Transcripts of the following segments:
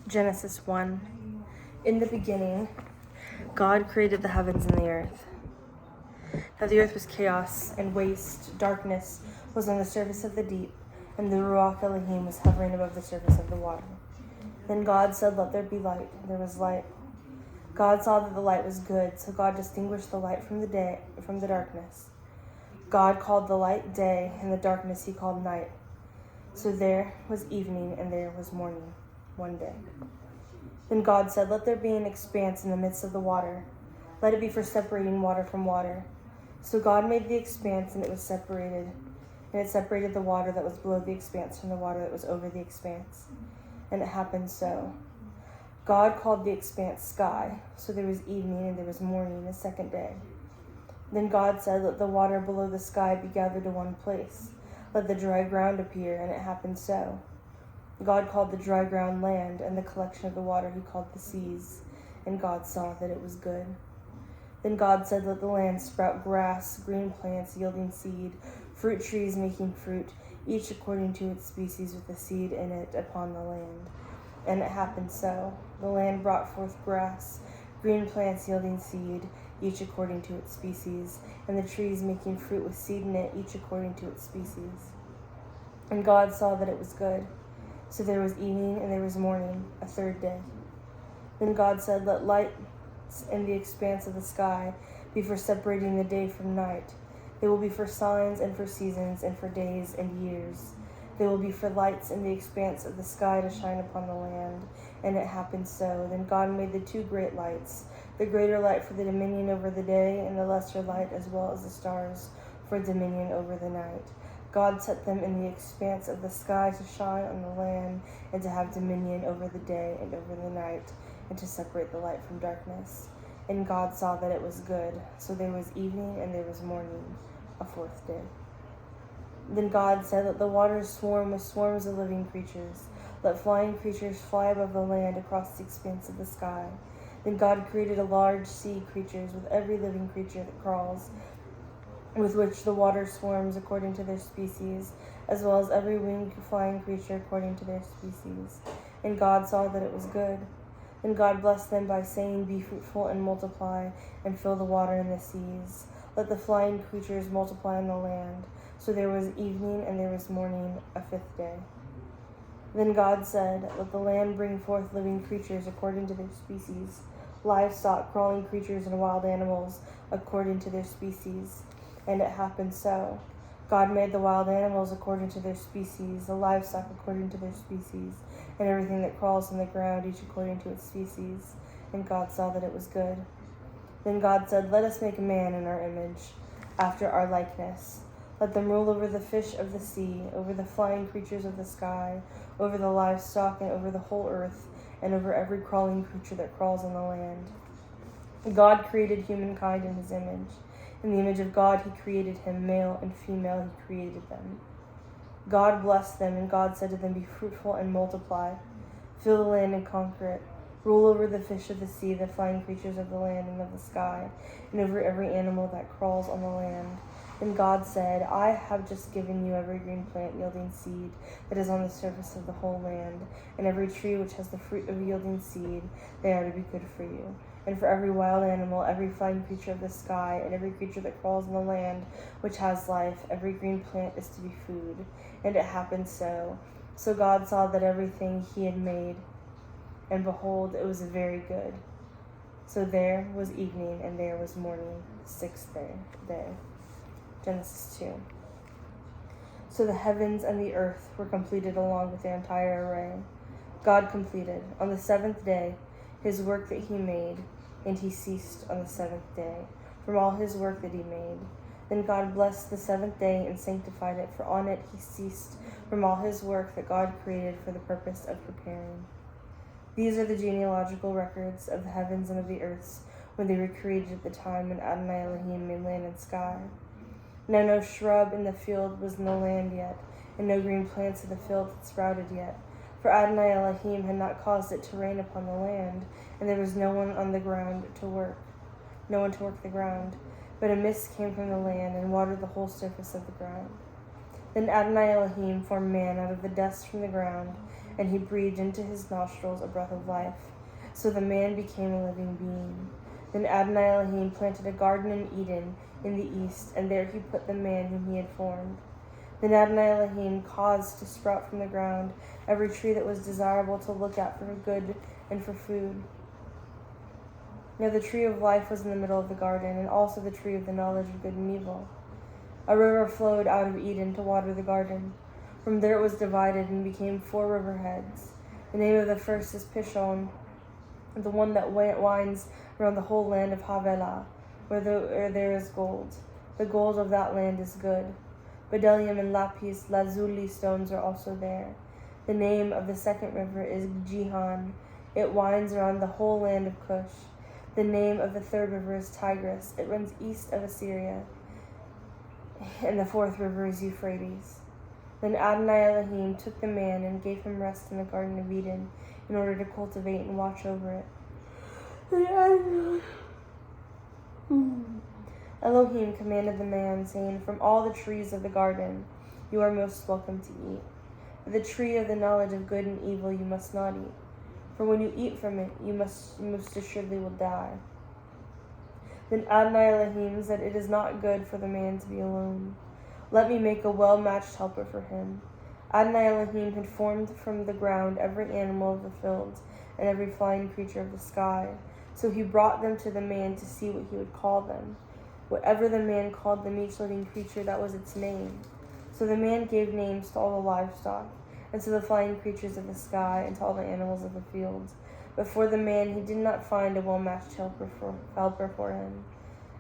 Genesis 1. In the beginning, God created the heavens and the earth. Now the earth was chaos and waste. Darkness was on the surface of the deep, and the Ruach Elohim was hovering above the surface of the water. Then God said, "Let there be light." And there was light. God saw that the light was good, so God distinguished the light from the darkness. God called the light day, and the darkness he called night. So there was evening, and there was morning, one day. Then God said, "Let there be an expanse in the midst of the water. Let it be for separating water from water." So God made the expanse, and it was separated. And it separated the water that was below the expanse from the water that was over the expanse. And it happened so. God called the expanse sky. So there was evening, and there was morning, the second day. Then God said, "Let the water below the sky be gathered to one place. Let the dry ground appear," and it happened so. God called the dry ground land, and the collection of the water he called the seas. And God saw that it was good. Then God said, "Let the land sprout grass, green plants yielding seed, fruit trees making fruit, each according to its species with the seed in it upon the land." And it happened so. The land brought forth grass, green plants yielding seed, each according to its species, and the trees making fruit with seed in it, each according to its species. And God saw that it was good. So there was evening, and there was morning, a third day. Then God said, "Let lights in the expanse of the sky be for separating the day from night. They will be for signs and for seasons and for days and years. They will be for lights in the expanse of the sky to shine upon the land." And it happened so. Then God made the two great lights, the greater light for the dominion over the day, and the lesser light as well as the stars for dominion over the night. God set them in the expanse of the sky to shine on the land, and to have dominion over the day and over the night, and to separate the light from darkness. And God saw that it was good. So there was evening, and there was morning, a fourth day. Then God said, "Let the waters swarm with swarms of living creatures. Let flying creatures fly above the land across the expanse of the sky." Then God created a large sea creatures with every living creature that crawls, with which the water swarms according to their species, as well as every winged flying creature according to their species. And God saw that it was good. Then God blessed them by saying, "Be fruitful and multiply, and fill the water in the seas. Let the flying creatures multiply on the land." So there was evening, and there was morning, a fifth day. Then God said, "Let the land bring forth living creatures according to their species, livestock, crawling creatures, and wild animals according to their species." And it happened so. God made the wild animals according to their species, the livestock according to their species, and everything that crawls on the ground, each according to its species. And God saw that it was good. Then God said, "Let us make man in our image, after our likeness. Let them rule over the fish of the sea, over the flying creatures of the sky, over the livestock, and over the whole earth, and over every crawling creature that crawls on the land." God created humankind in his image. In the image of God he created him, male and female he created them. God blessed them, and God said to them, "Be fruitful and multiply. Fill the land and conquer it. Rule over the fish of the sea, the flying creatures of the land and of the sky, and over every animal that crawls on the land." Then God said, "I have just given you every green plant yielding seed that is on the surface of the whole land, and every tree which has the fruit of yielding seed. They are to be good for you. And for every wild animal, every flying creature of the sky, and every creature that crawls on the land, which has life, every green plant is to be food." And it happened so. So God saw that everything he had made, and behold, it was very good. So there was evening, and there was morning, the sixth day. Genesis 2. So the heavens and the earth were completed along with their entire array. God completed on the seventh day his work that he made, and he ceased on the seventh day from all his work that he made. Then God blessed the seventh day and sanctified it, for on it he ceased from all his work that God created for the purpose of preparing. These are the genealogical records of the heavens and of the earths when they were created at the time when Adonai Elohim made land and sky. Now no shrub in the field was in the land yet, and no green plants of the field had sprouted yet, for Adonai Elohim had not caused it to rain upon the land, and there was no one to work the ground. But a mist came from the land and watered the whole surface of the ground. Then Adonai Elohim formed man out of the dust from the ground, and he breathed into his nostrils a breath of life. So the man became a living being. Then Adonai Elohim planted a garden in Eden in the east, and there he put the man whom he had formed. Then Adonai Elohim caused to sprout from the ground every tree that was desirable to look at for good and for food. Now the tree of life was in the middle of the garden, and also the tree of the knowledge of good and evil. A river flowed out of Eden to water the garden. From there it was divided and became 4 river heads. The name of the first is Pishon, the one that winds around the whole land of Havilah, where there is gold. The gold of that land is good. Bdellium and lapis lazuli stones are also there. The name of the second river is Gihon. It winds around the whole land of Cush. The name of the third river is Tigris. It runs east of Assyria. And the fourth river is Euphrates. Then Adonai Elohim took the man and gave him rest in the Garden of Eden in order to cultivate and watch over it. Elohim commanded the man, saying, "From all the trees of the garden you are most welcome to eat. But the tree of the knowledge of good and evil you must not eat. For when you eat from it, you most assuredly will die." Then Adonai Elohim said, "It is not good for the man to be alone. Let me make a well-matched helper for him." Adonai Elohim had formed from the ground every animal of the field and every flying creature of the sky. So he brought them to the man to see what he would call them. Whatever the man called them, each living creature, that was its name. So the man gave names to all the livestock, and to the flying creatures of the sky, and to all the animals of the field. But for the man he did not find a well-matched helper for him.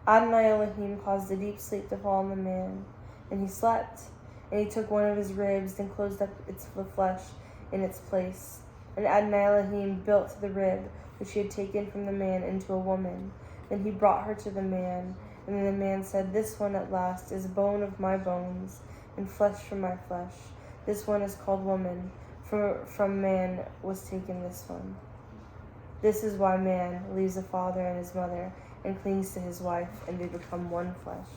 Adonai Elohim caused a deep sleep to fall on the man, and he slept. And he took one of his ribs and closed up the flesh in its place. And Adonai Elohim built the rib which he had taken from the man into a woman. Then he brought her to the man. And then the man said, "This one at last is bone of my bones and flesh from my flesh. This one is called woman, for from man was taken this one." This is why man leaves a father and his mother and clings to his wife, and they become one flesh.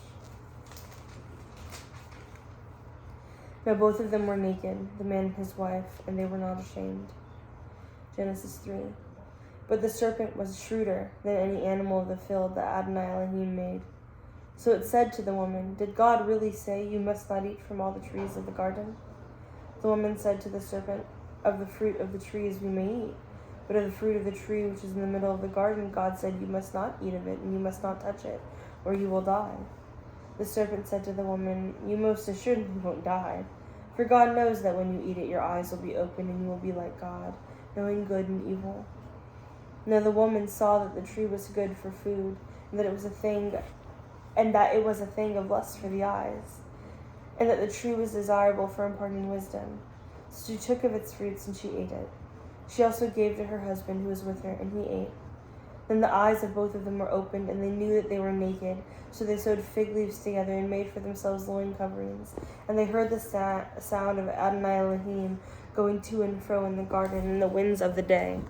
Now both of them were naked, the man and his wife, and they were not ashamed. Genesis 3. But the serpent was shrewder than any animal of the field that Adonai Elohim made. So it said to the woman, "Did God really say you must not eat from all the trees of the garden?" The woman said to the serpent, "Of the fruit of the trees we may eat, but of the fruit of the tree which is in the middle of the garden, God said you must not eat of it, and you must not touch it, or you will die." The serpent said to the woman, "You most assuredly won't die, for God knows that when you eat it, your eyes will be opened, and you will be like God, knowing good and evil." Now the woman saw that the tree was good for food, and that it was a thing of lust for the eyes, and that the tree was desirable for imparting wisdom. So she took of its fruits and she ate it. She also gave to her husband who was with her, and he ate. Then the eyes of both of them were opened, and they knew that they were naked. So they sewed fig leaves together and made for themselves loin coverings. And they heard the sound of Adonai Elohim going to and fro in the garden in the winds of the day.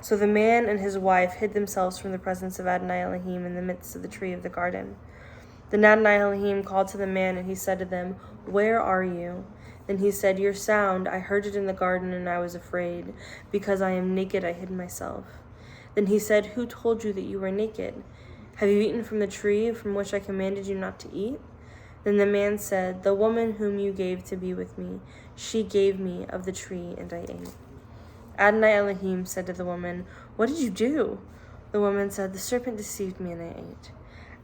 So the man and his wife hid themselves from the presence of Adonai Elohim in the midst of the tree of the garden. Then Adonai Elohim called to the man, and he said to them, "Where are you?" Then he said, "Your sound, I heard it in the garden, and I was afraid. Because I am naked, I hid myself." Then he said, "Who told you that you were naked? Have you eaten from the tree from which I commanded you not to eat?" Then the man said, "The woman whom you gave to be with me, she gave me of the tree, and I ate." Adonai Elohim said to the woman, "What did you do?" The woman said, "The serpent deceived me, and I ate."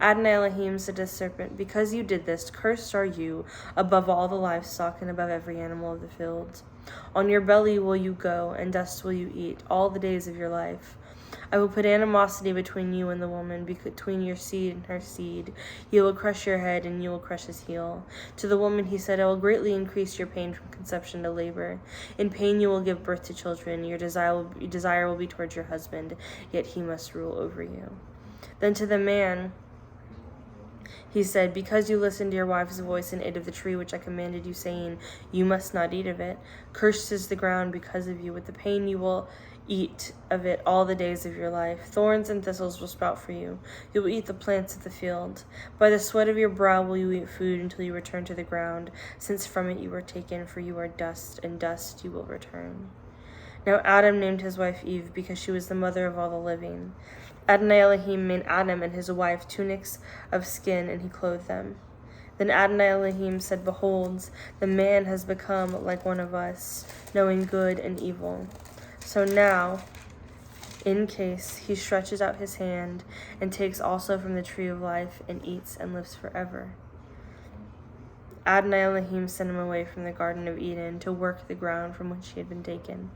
Adonai Elohim said to the serpent, "Because you did this, cursed are you above all the livestock and above every animal of the field. On your belly will you go, and dust will you eat all the days of your life. I will put animosity between you and the woman, between your seed and her seed. He will crush your head, and you will crush his heel." To the woman he said, "I will greatly increase your pain from conception to labor. In pain you will give birth to children. Your desire will be towards your husband, yet he must rule over you." Then to the man he said, "Because you listened to your wife's voice and ate of the tree which I commanded you, saying, 'You must not eat of it,' cursed is the ground because of you. With the pain you will eat of it all the days of your life. Thorns and thistles will sprout for you. You will eat the plants of the field. By the sweat of your brow will you eat food until you return to the ground, since from it you were taken, for you are dust, and dust you will return." Now Adam named his wife Eve because she was the mother of all the living. Adonai Elohim made Adam and his wife tunics of skin, and he clothed them. Then Adonai Elohim said, Behold, the man has become like one of us, knowing good and evil. So now, in case he stretches out his hand and takes also from the tree of life and eats and lives forever. Adonai Elohim sent him away from the Garden of Eden to work the ground from which he had been taken.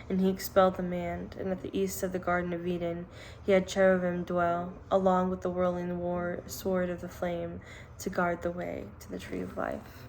And he expelled the man, and at the east of the Garden of Eden he had cherubim dwell, along with the whirling sword of the flame, to guard the way to the tree of life.